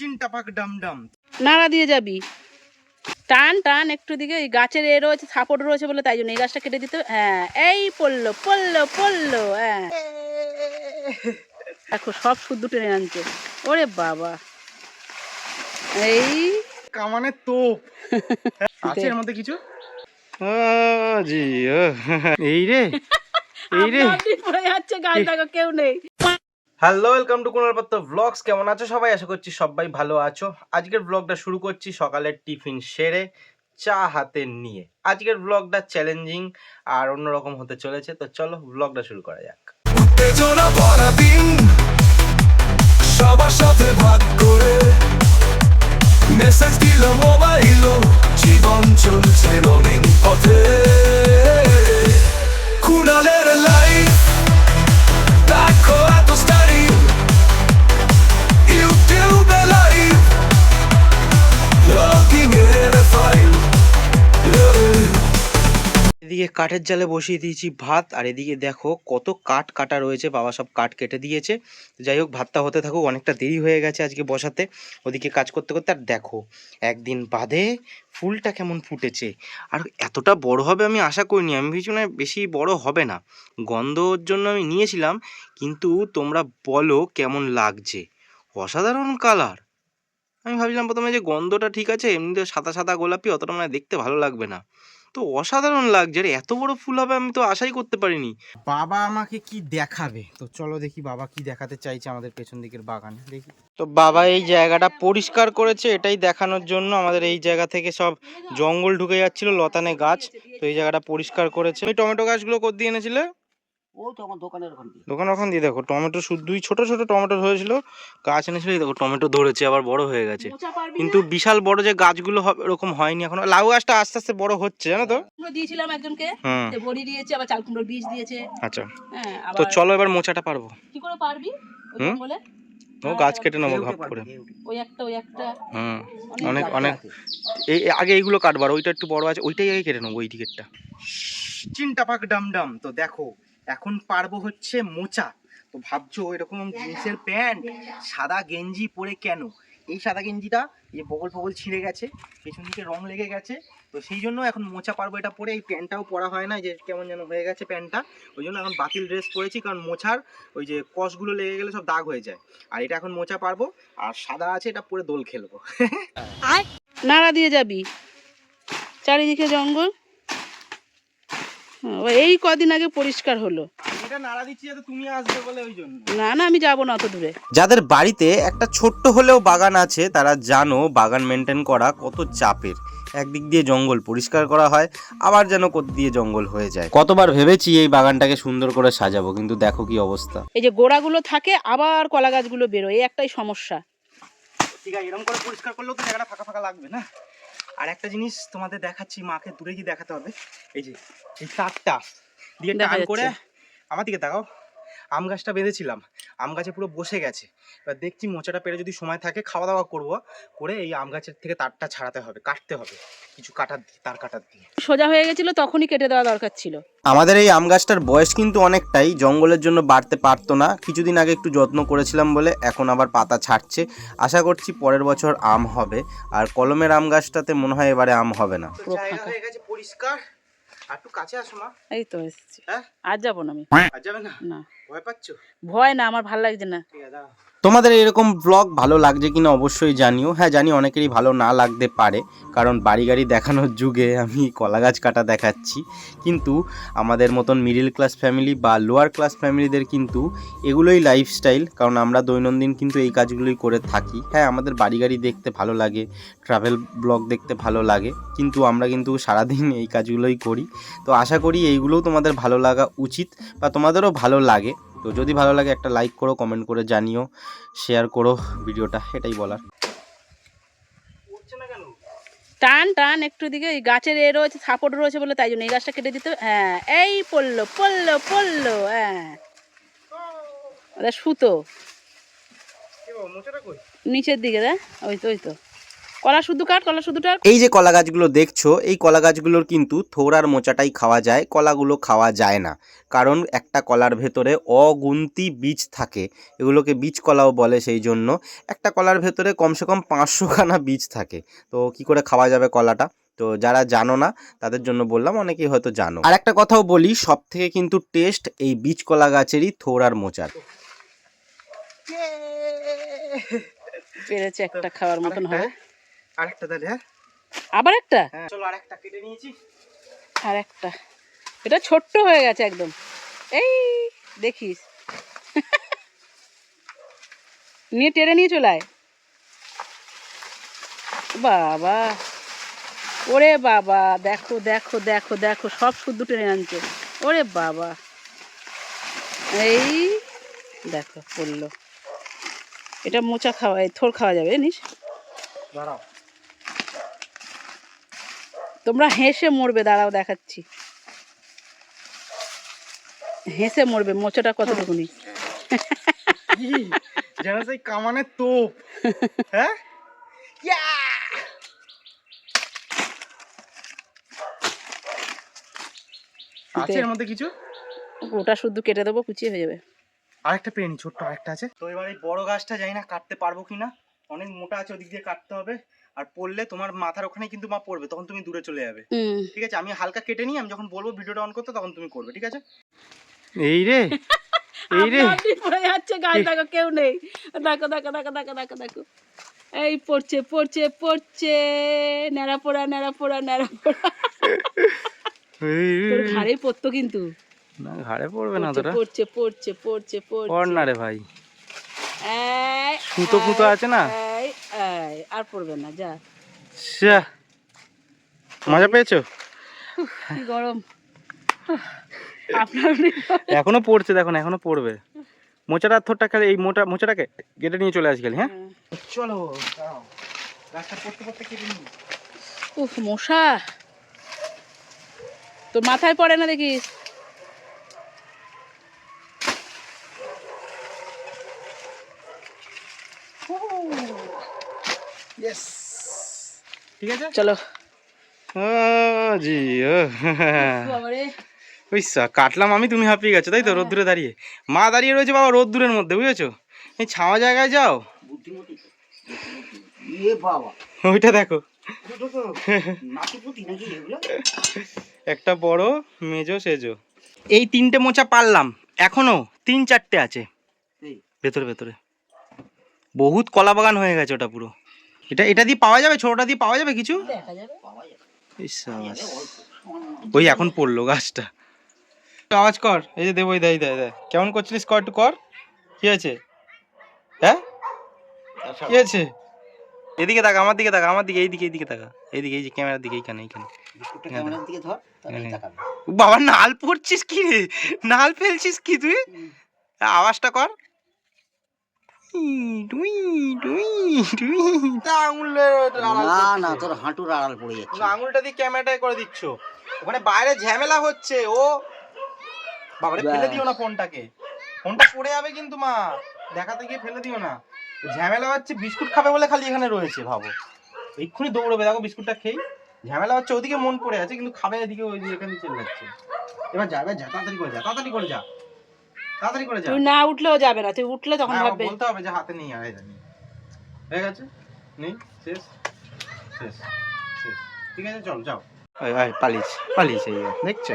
চিনটা পাক ডাম ডাম নাড়া দিয়ে যাবি, টান টান একটু দিকে। এই গাছের এ রয়েছে, সাপোর্ট রয়েছে বলে তাই জন্য এই গাছটা কেটে দিতে। হ্যাঁ, এই পড়লো পড়লো পড়লো। হ্যাঁ দেখো সব শুদ্ধ টেনে আনছে। ওরে বাবা, এই কামানের তোপ আছে এর মধ্যে কিছু। জি এই রে এই রে পড়ে যাচ্ছে, গাছ দেখো কেউ নেই। হ্যালো, ওয়েলকাম টু কুনাল পাত্র ব্লগস। কেমন আছো সবাই? আশা করছি সবাই ভালো আছো। আজকের ব্লগটা শুরু করছি সকালের টিফিন সেরে চা হাতে নিয়ে। আজকের ব্লগটা চ্যালেঞ্জিং আর অন্যরকম হতে চলেছে, তো চলো ব্লগটা শুরু করা যাক। উত্তেজনা ভরা দিন, সবার সাথে ভাগ করে মেসেজ দিল মোবাইল, জীবন চলছে রঙিন পথে। কুনালের লাইফ দেখো এত স্টাইল, ইউটিউবে লাইভ লগিং এর ফাইল। এদিকে কাঠের জালে বসিয়ে দিয়েছি ভাত, আর এদিকে দেখো কত কাঠ কাটা রয়েছে, বাবা সব কাঠ কেটে দিয়েছে। যাই হোক, ভাতটা হতে থাকুক, অনেকটা দেরি হয়ে গেছে আজকে বসাতে, ওদিকে কাজ করতে করতে। আর দেখো একদিন বাদে ফুলটা কেমন ফুটেছে, আর এতটা বড় হবে আমি আশা করিনি। আমি ভেবেছিলাম বেশি বড় হবে না, গন্ধর জন্য আমি নিয়েছিলাম, কিন্তু তোমরা বলো কেমন লাগছে, অসাধারণ কালার। আমি ভাবছিলাম প্রথমে যে গন্ধটা ঠিক আছে, এমনিতে সাদা সাদা গোলাপি, অতটা মানে দেখতে ভালো লাগবে না, তো অসাধারণ লাগছে। আর এত বড় ফুল হবে আমি তো আশাই করতে পারিনি। বাবা আমাকে কি দেখাবে, তো চলো দেখি বাবা কি দেখাতে চাইছে আমাদের পেছন দিকের বাগানে। দেখি তো বাবা এই জায়গাটা পরিষ্কার করেছে, এটাই দেখানোর জন্য। আমাদের এই জায়গা থেকে সব জঙ্গল ঢুকে যাচ্ছিল, লতানে গাছ, তো এই জায়গাটা পরিষ্কার করেছে। এই টমেটো গাছগুলো কোথা দিয়ে এনেছিলে? দোকান ওখান দিয়ে। দেখো টমেটো শুধুই ছোট ছোট টমেটো ধরেছিল, গাছ এনেছিল, দেখো টমেটো ধরেছে, আবার বড় হয়ে গেছে। কিন্তু বিশাল বড় যে গাছগুলো হবে এরকম হয়নি এখনো। লাউ গাছটা আস্তে আস্তে বড় হচ্ছে, জানো তো। দিয়েছিলাম একজনকে, বড়ি দিয়েছে, আবার চাল কুমড়োর বীজ দিয়েছে। আচ্ছা, তো চলো এবার মোচাটা পারবো। কি করে পারবি বলে? ও গাছ কেটে নেবো ঘাপ করে। ওই একটা অনেক অনেক এই আগে এইগুলো কাটবার, ওইটা একটু বড় আছে, ওইটাই আগে কেটে নেবো, ওই দিকেরটা। চিনটা পাক ডাম ডাম। তো দেখো এখন পারবো হচ্ছে মোচা। তো ভাবছো এরকম জিন্সের প্যান্ট, সাদা গেঞ্জি পরে কেন? এই সাদা গেঞ্জিটা এই বগল ফগল ছিঁড়ে গেছে, পেছন দিকে রং লেগে গেছে, তো সেই জন্য এখন মোচা পারবো এটা পরে। এই প্যান্টটাও পরা হয় না, যে কেমন যেন হয়ে গেছে প্যান্টটা, ওই জন্য এখন বাতিল ড্রেস পরেছি, কারণ মোছার ওই যে কষগুলো লেগে গেলে সব দাগ হয়ে যায়। আর এটা এখন মোচা পারবো, আর সাদা আছে, এটা পরে দোল খেলবো। নাড়া দিয়ে যাবি, চারিদিকে জঙ্গল। এই কদিন আগে পরিষ্কার হলো। এটা নাড়া দিচ্ছি যাতে তুমি আসবে বলে, ওই জন্য। না না, আমি যাবো না অত দূরে। যাদের বাড়িতে একটা ছোট্ট হলেও বাগান আছে তারা জানো বাগান মেনটেন করা কত চাপের। একদিক দিয়ে জঙ্গল পরিষ্কার করা হয়, আবার যেন কোথ দিয়ে জঙ্গল হয়ে যায়। কতবার ভেবেছি এই বাগানটাকে সুন্দর করে সাজাবো, কিন্তু দেখো কি অবস্থা। এই যে গোড়াগুলো থাকে, আবার কলা গাছগুলো বেরোয়, এই একটাই সমস্যা। ঠিক আছে, এরকম করে পরিষ্কার করলেও তো জায়গাটা ফাঁকা ফাঁকা লাগবে না। আর একটা জিনিস তোমাদের দেখাচ্ছি, মাকে দূরে গিয়ে দেখাতে হবে। এই যে এই তারটা দিয়ে টান করে আমার দিকে দেখাও। আম গাছটা বেঁধেছিলাম, আম গাছে পুরো বসে গেছে। এবার দেখছি মোচাটা পেরে যদি সময় থাকে খাওয়া দাওয়া করবো, করে এই আম গাছের থেকে তারটা ছাড়াতে হবে, কাটতে হবে কিছু কাটার দিয়ে, তার কাটার দিয়ে। সোজা হয়ে গেছিল, তখনই কেটে দেওয়া দরকার ছিল। আমাদের এই আম গাছটার বয়স কিন্তু অনেকটাই, জঙ্গলের জন্য বাড়তে পারতো না। কিছুদিন আগে একটু যত্ন করেছিলাম বলে এখন আবার পাতা ছাড়ছে। আশা করছি পরের বছর আম হবে। আর কলমের আম গাছটাতে মনে হয় এবারে আম হবে না। জায়গা হয়ে গেছে পরিষ্কার। আর একটু কাছে আসো মা। এই তো এসেছি। হ্যাঁ, আজ যাবো না আমি। আজ যাবে না? না। ভয় পাচ্ছো? ভয় না, আমার ভালো লাগছে না। ঠিক আছে। তোমাদের এরকম ব্লগ ভালো লাগছে কিনা অবশ্যই জানিও। হ্যাঁ জানি অনেকেরই ভালো না লাগতে পারে, কারণ বাড়ি গাড়ি দেখানোর যুগে আমি কলা গাছ কাটা দেখাচ্ছি। কিন্তু আমাদের মতন মিডিল ক্লাস ফ্যামিলি বা লোয়ার ক্লাস ফ্যামিলিদের কিন্তু এগুলোই লাইফস্টাইল, কারণ আমরা দৈনন্দিন কিন্তু এই কাজগুলোই করে থাকি। হ্যাঁ আমাদের বাড়ি গাড়ি দেখতে ভালো লাগে, ট্রাভেল ব্লগ দেখতে ভালো লাগে, কিন্তু আমরা কিন্তু সারাদিন এই কাজগুলোই করি। তো আশা করি এইগুলোও তোমাদের ভালো লাগা উচিত, বা তোমাদেরও ভালো লাগে। তো যদি ভালো লাগে একটা লাইক করো, কমেন্ট করে জানিও, শেয়ার করো ভিডিওটা, এটাই বলার। টান টান একটু দিকে। এই গাছের এ রয়েছে, সাপোর্ট রয়েছে বলে তাই জন্য এই গাছটা কেটে দিতে। হ্যাঁ, এই পড়লো পড়লো পড়লো। হ্যাঁ, সুতো নিচের দিকে দেখ, ওই তো ওই তো। কলা শুদ্ধ কাট, কলা শুদ্ধটা। এই যে কলা গাছগুলো দেখছো, এই কলা গাছগুলোর কিন্তু থোড় আর মোচাটাই খাওয়া যায়, কলাগুলো খাওয়া যায় না। কারণ একটা কলার ভেতরে অগুন্তি বীজ থাকে, এগুলোকে বীজ কলাও বলে। সেই জন্য একটা কলার ভেতরে কমসে কম 500খানা বীজ থাকে। তো কি করে খাওয়া যাবে কলাটা? তো যারা জানো না তাদের জন্য বললাম, অনেকেই হয়তো জানো। আর একটা কথাও বলি, সব থেকে কিন্তু টেস্ট এই বীজ কলা গাছেরই থোড় আর মোচার। পেরেছে একটা খাওয়ার মতন হবে। আরেকটা তাহলে, হ্যাঁ আবার একটা, চলো আরেকটা কেটে নিয়েছি। আর একটা, এটা ছোট্ট হয়ে গেছে একদম। এই দেখিস, নিয়ে টেনে নিয়ে চলে আয়। বাবা, ওরে বাবা, দেখো দেখো দেখো দেখো, সব শুদ্ধ টেনে আনছে। ওরে বাবা, এই দেখো পড়লো। এটা মোচা খাওয়া, থোড় খাওয়া যাবে জানিস। দাঁড়াও, তোমরা হেসে মরবে, দাঁড়াও দেখাচ্ছি। হেসে মরবে, মোচাটা কতটুকুনি। যেন সেই কামানের তোপ। হ্যাঁ, আছে এর মধ্যে কিছু। ওটা শুদ্ধ কেটে দেবো, কুচিয়ে হয়ে যাবে। আরেকটা পেনি, ছোট্ট আরেকটা আছে। তো এবার এই বড় গাছটা জানি না কাটতে পারবো কিনা, অনেক মোটা আছে, ওদিক দিয়ে কাটতে হবে। আর পড়লে তোমার মাথার ওখানে কিন্তু মা পড়বে, তখন তুমি দূরে চলে যাবে। ঠিক আছে, আমি হালকা কেটে নিই, আমি যখন বলবো ভিডিওটা অন করতে তখন তুমি করবে, ঠিক আছে? এই রে, এই রে, পড়ে যাচ্ছে গাছ, দেখো কেউ নেই। দেখো দেখো দেখো দেখো দেখো দেখো, এই পড়ছে পড়ছে পড়ছে, ন্যাড়া পোড়া ন্যাড়া পোড়া ন্যাড়া পোড়া। তোর ঘাড়েই পড়তো কিন্তু। না, ঘাড়ে পড়বে না তোরা। পড়ছে পড়ছে পড়ছে পড়ছে। পড় না রে ভাই, এই সুতো ফুতো আছে না। এই এই, আর পড়বে না, যা। মজা পেয়েছো? কি গরম আপনার। এখনো পড়ছে, দেখো না, এখনো পড়বে। মোচাটা থোরটা খেলে এই মোচাটাকে কেটে নিয়ে চলে আসি খালি। হ্যাঁ চলো, গাছটা পড়তে পড়তে কেটে নিই। উফ, মশা তোর মাথায় পড়ে না দেখিস। ঠিক আছে, চলো। জি বুঝছা, কাটলাম আমি, তুমি হাঁপিয়ে গেছো তাই তো? রোদ্দুরে দাঁড়িয়ে, মা দাঁড়িয়ে রয়েছে বাবা রোদ্দুরের মধ্যে, বুঝেছো? এই ছাওয়া জায়গায় যাও। ওইটা দেখো, একটা বড় মেজো সেজো। এই 3টে মোচা পারলাম, এখনো 3-4টে আছে ভেতরে ভেতরে। বহুত কলা বাগান হয়ে গেছে ওটা পুরো। এটা দিয়ে পাওয়া যাবে, ছোটটা দিয়ে পাওয়া যাবে কিছু? ওই এখন পড়লো গাছটা। আওয়াজ কর, এই যে দেবো, দেয় দেয় দেয়। কেমন করছিলিস, কর একটু কর। কি আছে? হ্যাঁ কি আছে? এদিকে তাকা, আমার দিকে তাকা, আমার দিকে, এইদিকে এইদিকে তাকা, এইদিকে, এই যে ক্যামেরার দিকে, এইখানে এইখানে। বাবা নাল পড়ছিস কি রে, নাল ফেলছিস কি তুই? আওয়াজটা কর। আঙুলটা দিয়ে ক্যামেরাটা করে দিচ্ছ, ওখানে বাইরে ঝামেলা হচ্ছে। ও বাবারে, ফেলে দিও না ফোনটাকে, ফোনটা পড়ে যাবে কিন্তু মা, দেখাতে গিয়ে ফেলে দিও না। ঝামেলা হচ্ছে, বিস্কুট খাবে বলে খালি এখানে রয়েছে, ভাবো এক্ষুনি দৌড়বে। দেখো বিস্কুটটা খেয়ে ঝামেলা হচ্ছে, ওদিকে মন পড়ে আছে কিন্তু খাবে এদিকে, ওই যে এখানে চলে যাচ্ছে। এবার যা, এবার যা, তাড়াতাড়ি করে যা, তাড়াতাড়ি করে যা, তাড়াতাড়ি করে যা। তুই না উঠলেও যাবে না, তুই উঠলে তখন ভাববে। বলতে হবে যে হাতে নেই, আর হয়ে গেছে, নেই, শেষ শেষ শেষ। ঠিক আছে, চল যাও। পালিয়েছে পালিয়েছে, দেখছো?